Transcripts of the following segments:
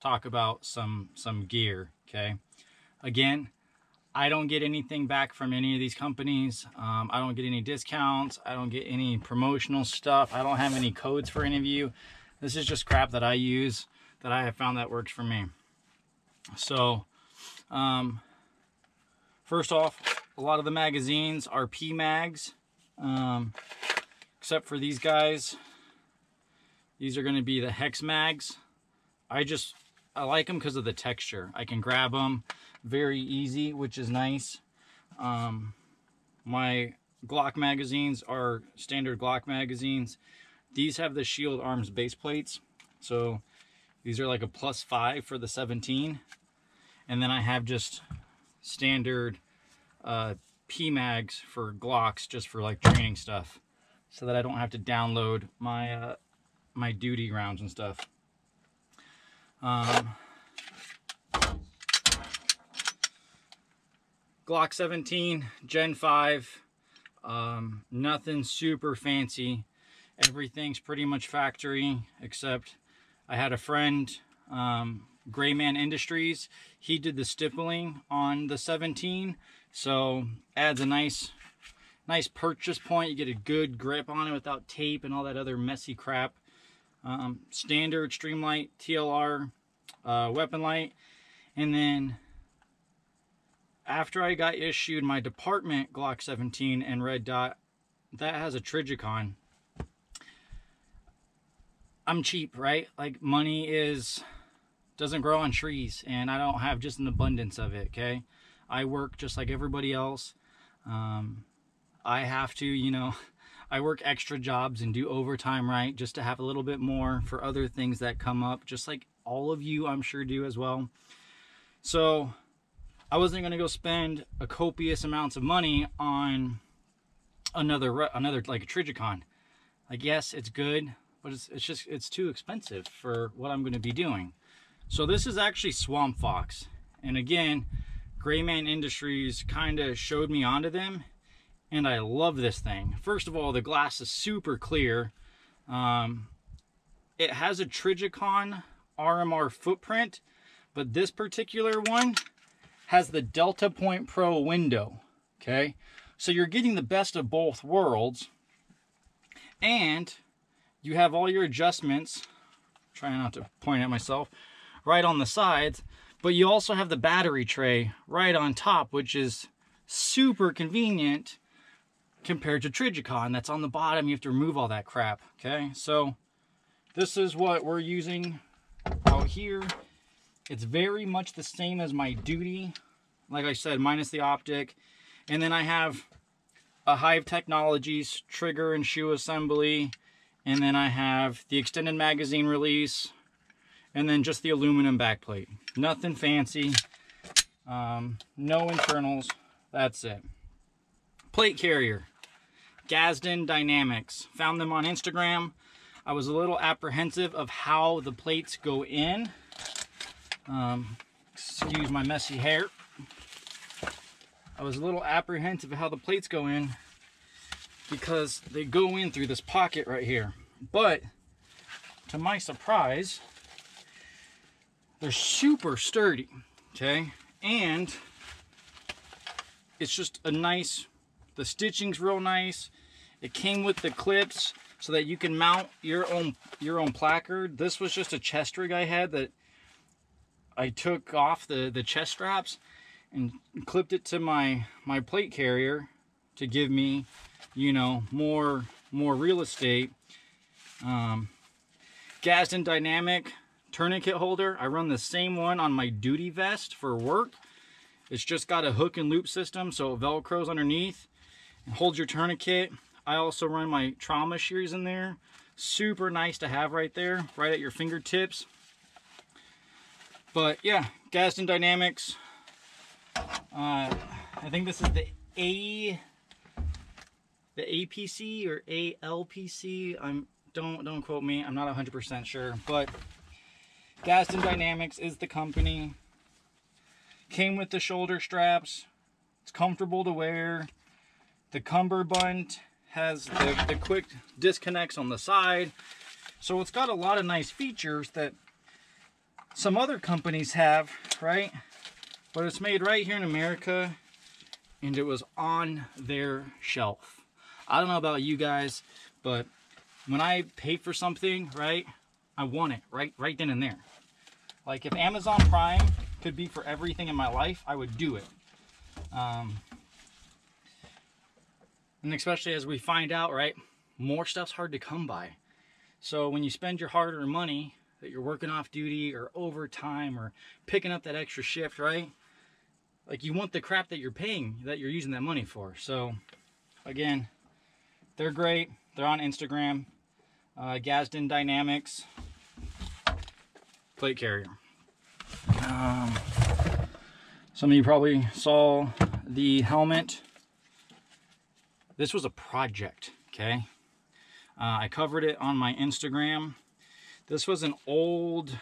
talk about some gear, okay? Again, I don't get anything back from any of these companies. I don't get any discounts. I don't get any promotional stuff. I don't have any codes for any of you. This is just crap that I use that I have found that works for me. So, first off, a lot of the magazines are P-Mags, except for these guys. These are going to be the Hex Mags. I like them because of the texture. I can grab them very easy, which is nice. My Glock magazines are standard Glock magazines. These have the Shield Arms base plates, so these are like a +5 for the 17. And then I have just standard P-Mags for Glocks, just for like training stuff, so that I don't have to download my my duty rounds and stuff. Glock 17 Gen 5, nothing super fancy. Everything's pretty much factory, except I had a friend, Grayman Industries. He did the stippling on the 17, so adds a nice purchase point. You get a good grip on it without tape and all that other messy crap. Standard Streamlight TLR weapon light. And then after I got issued my department Glock 17 and red dot, that has a Trijicon. I'm cheap, right? Like, money doesn't grow on trees, and I don't have just an abundance of it, okay? I work just like everybody else. I have to, you know, I work extra jobs and do overtime, right, just to have a little bit more for other things that come up, just like all of you, I'm sure, do as well. So I wasn't going to go spend a copious amounts of money on another like a Trijicon. Like, yes, it's good, but it's too expensive for what I'm going to be doing. So this is actually Swamp Fox, and again, Grayman Industries kind of showed me onto them, and I love this thing. First of all, the glass is super clear. It has a Trijicon RMR footprint, but this particular one has the Delta Point Pro window, okay? So you're getting the best of both worlds, and you have all your adjustments, trying not to point at myself, right on the sides, but you also have the battery tray right on top, which is super convenient compared to Trijicon. That's on the bottom. You have to remove all that crap, okay? So this is what we're using out here. It's very much the same as my duty, like I said, minus the optic. And then I have a Hive Technologies trigger and shoe assembly, and then I have the extended magazine release, and then just the aluminum backplate. Nothing fancy, no internals, that's it. Plate carrier, Gadsden Dynamics. Found them on Instagram. I was a little apprehensive of how the plates go in. Excuse my messy hair. I was a little apprehensive of how the plates go in because they go in through this pocket right here. But to my surprise, they're super sturdy, okay? And it's just a nice, the stitching's real nice. It came with the clips so that you can mount your own placard. This was just a chest rig I had that I took off the chest straps and clipped it to my plate carrier to give me, you know, more real estate. Gadsden Dynamic tourniquet holder. I run the same one on my duty vest for work. It's just got a hook and loop system, so it velcros underneath and holds your tourniquet. I also run my trauma shears in there. Super nice to have right there, right at your fingertips. But yeah, Gadsden Dynamics. I think this is the APC or ALPC. Don't quote me. I'm not 100% sure, but Gadsden Dynamics is the company. Came with the shoulder straps. It's comfortable to wear. The cummerbund has the quick disconnects on the side. So it's got a lot of nice features that some other companies have, right? But it's made right here in America, and it was on their shelf. I don't know about you guys, but when I pay for something, right, I want it right then and there. Like if Amazon Prime could be for everything in my life, I would do it. And especially as we find out, right, more stuff's hard to come by. So when you spend your hard-earned money that you're working off duty or overtime or picking up that extra shift, right, like you want the crap that you're paying, that you're using that money for. So again, they're great. They're on Instagram. Gadsden Dynamics plate carrier. Some of you probably saw the helmet. This was a project, okay? I covered it on my Instagram. This was an old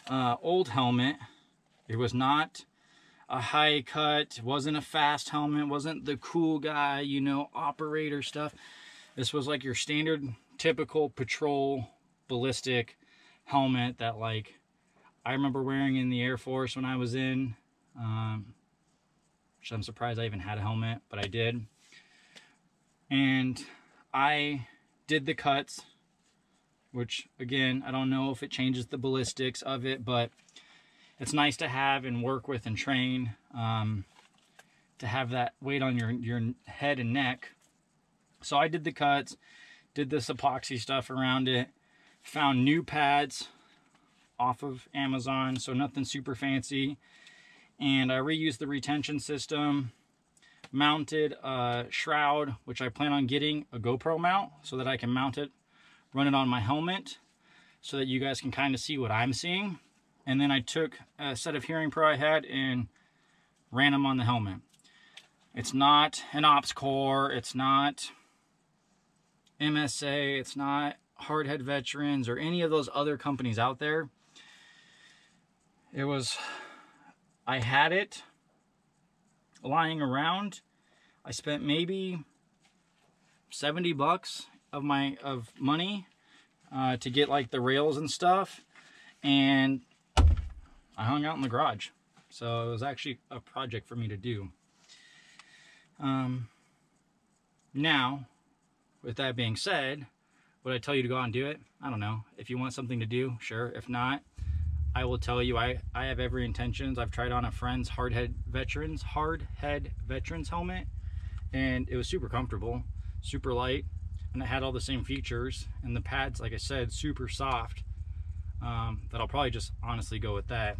helmet. It was not a high cut, wasn't a fast helmet, wasn't the cool guy, you know, operator stuff. This was like your standard, typical patrol ballistic helmet that, like, I remember wearing in the Air Force when I was in. Which I'm surprised I even had a helmet, but I did. And I did the cuts, which again, I don't know if it changes the ballistics of it, but it's nice to have and work with and train, to have that weight on your head and neck. So I did the cuts, did this epoxy stuff around it, found new pads off of Amazon, so nothing super fancy. And I reused the retention system, mounted a shroud, which I plan on getting a GoPro mount so that I can mount it, run it on my helmet so that you guys can kind of see what I'm seeing. And then I took a set of Hearing Pro I had and ran them on the helmet. It's not an Ops Core, it's not MSA, it's not Hardhead Veterans or any of those other companies out there. It was, I had it lying around. I spent maybe 70 bucks of money to get like the rails and stuff, and I hung out in the garage. So it was actually a project for me to do. Now, with that being said, would I tell you to go out and do it? I don't know. If you want something to do, sure. If not, I will tell you I have every intentions. I've tried on a friend's Hardhead Veterans helmet, and it was super comfortable, super light, and it had all the same features. And the pads, like I said, super soft. That I'll probably just honestly go with that,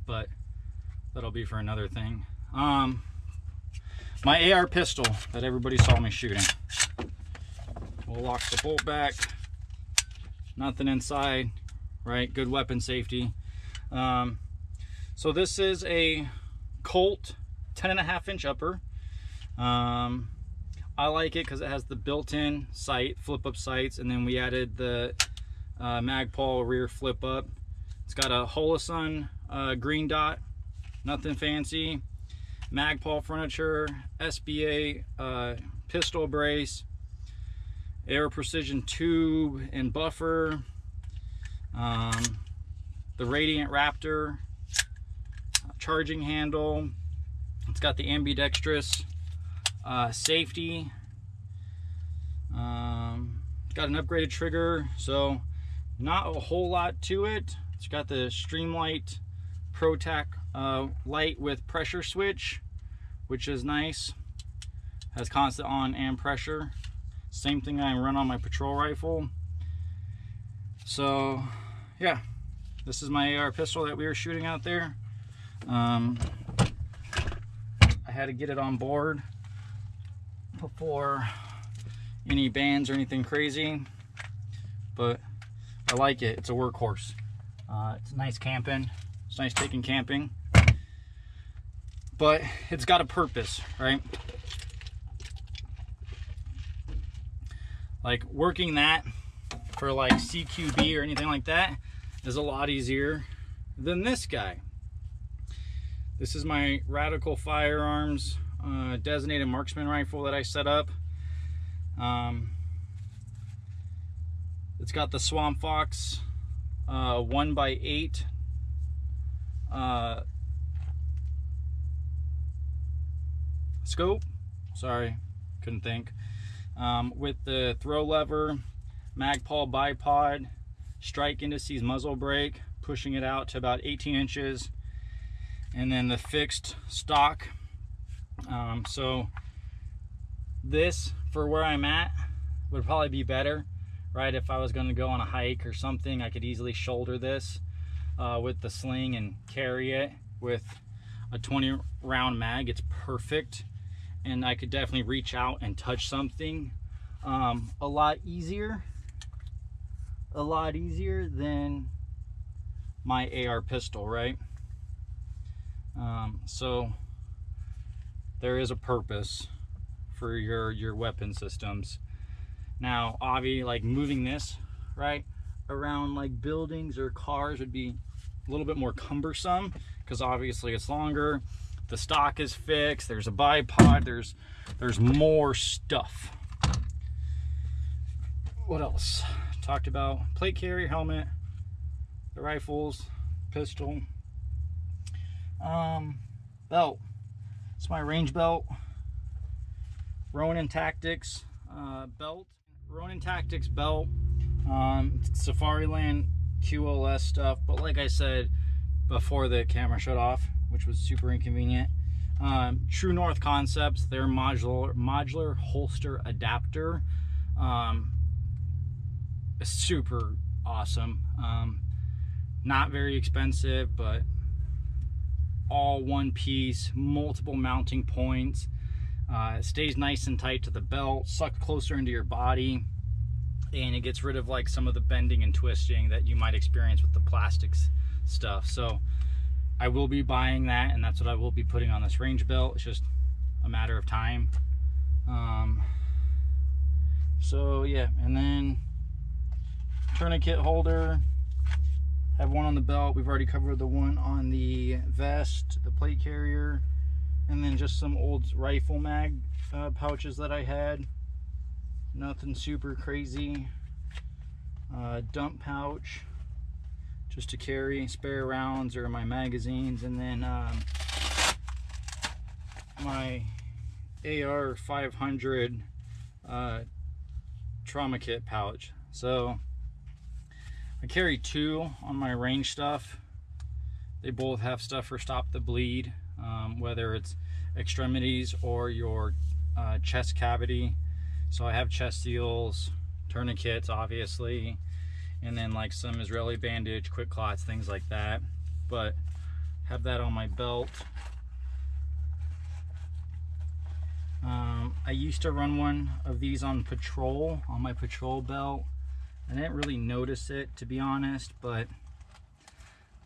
but that'll be for another thing. My AR pistol that everybody saw me shooting. We'll lock the bolt back. Nothing inside, right? Good weapon safety. So this is a Colt 10.5-inch upper. I like it because it has the built-in sight, flip-up sights, and then we added the Magpul rear flip-up. It's got a Holosun green dot, nothing fancy. Magpul furniture, SBA pistol brace, Air Precision tube and buffer, the Radiant Raptor charging handle. It's got the ambidextrous safety. It's got an upgraded trigger, so not a whole lot to it. It's got the Streamlight ProTac light with pressure switch, which is nice. Has constant on and pressure. Same thing I run on my patrol rifle. So yeah, this is my AR pistol that we were shooting out there. I had to get it on board before any bans or anything crazy, but I like it. It's a workhorse. It's nice camping. It's nice taking camping, but it's got a purpose, right? Like working that for like CQB or anything like that is a lot easier than this guy. This is my Radical Firearms designated marksman rifle that I set up. It's got the Swamp Fox 1x8 scope. Sorry, couldn't think. With the throw lever, Magpul bipod, strike indices muzzle brake, pushing it out to about 18 inches, and then the fixed stock. So this, for where I'm at, would probably be better, right? If I was going to go on a hike or something, I could easily shoulder this with the sling and carry it. With a 20 round mag, it's perfect, and I could definitely reach out and touch something a lot easier than my AR pistol, right? So there is a purpose for your weapon systems. Now, obviously, like moving this right around like buildings or cars would be a little bit more cumbersome, because obviously it's longer, the stock is fixed, there's a bipod, there's more stuff. What else? Talked about plate carrier, helmet, the rifles, pistol, belt. It's my range belt, Ronin Tactics belt. Ronin Tactics belt, Safariland QLS stuff, but like I said before the camera shut off, which was super inconvenient, True North Concepts, their modular holster adapter, is super awesome. Not very expensive, but all one piece, multiple mounting points. It stays nice and tight to the belt, sucked closer into your body, and it gets rid of like some of the bending and twisting that you might experience with the plastics stuff. So I will be buying that, and that's what I will be putting on this range belt. It's just a matter of time. So yeah, and then tourniquet holder, have one on the belt. We've already covered the one on the vest, the plate carrier, and then just some old rifle mag pouches that I had. Nothing super crazy. Dump pouch just to carry spare rounds or my magazines, and then my AR 500 trauma kit pouch. So I carry two on my range stuff. They both have stuff for stop the bleed, whether it's extremities or your chest cavity. So I have chest seals, tourniquets obviously, and then like some Israeli bandage, quick clots, things like that. But have that on my belt. I used to run one of these on patrol, on my patrol belt. I didn't really notice it, to be honest, but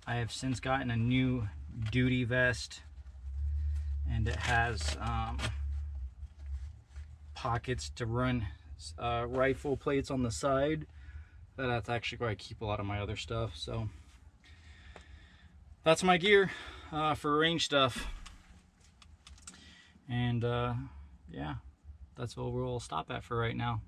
I have since gotten a new duty vest, and it has pockets to run rifle plates on the side. That's actually where I keep a lot of my other stuff. So that's my gear for range stuff. And yeah, that's what we'll stop at for right now.